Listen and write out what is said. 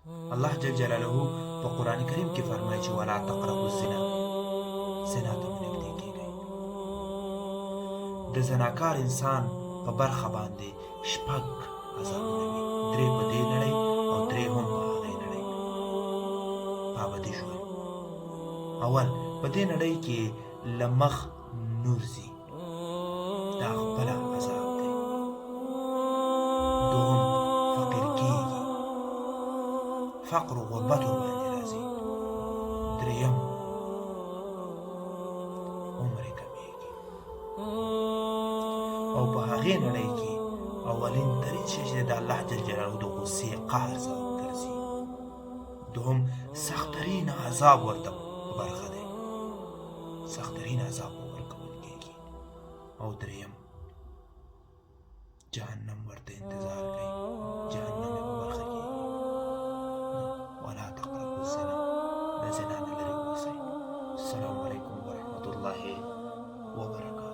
الله جل جلاله په قرآن کریم کې فرمایي چې ولا تقربوا الزنا، زنا ته مه نږدې کېږئ. د زناکار انسان په برخه باندې شپږ عذابونه وي، 3 په دې نړۍ او 3 هم په هغې نړۍ پابندي شول. اول په دې نړۍ کې له مخ نور ځي، دا خپله عذاب دی. دوهم فقیر کېږي، فقر و غربت ورباندې راځي. دریم عمر یې کمیږي او په هغې نړۍ کې اولین ترین شی چې د الله جل جلاله د غصې قهر سبب ګرځي. دوهم سختترین عذاب ورته په برخه دی، سختترین عذاب به ورکول کېږي. او دریم جهنم ورته انتظار کوي، جهنم یې په برخه کېږي. ولا تقربوا الزنا، د زنا نه لرې اوسئ. السلام علیکم ورحمة الله وبرکاته.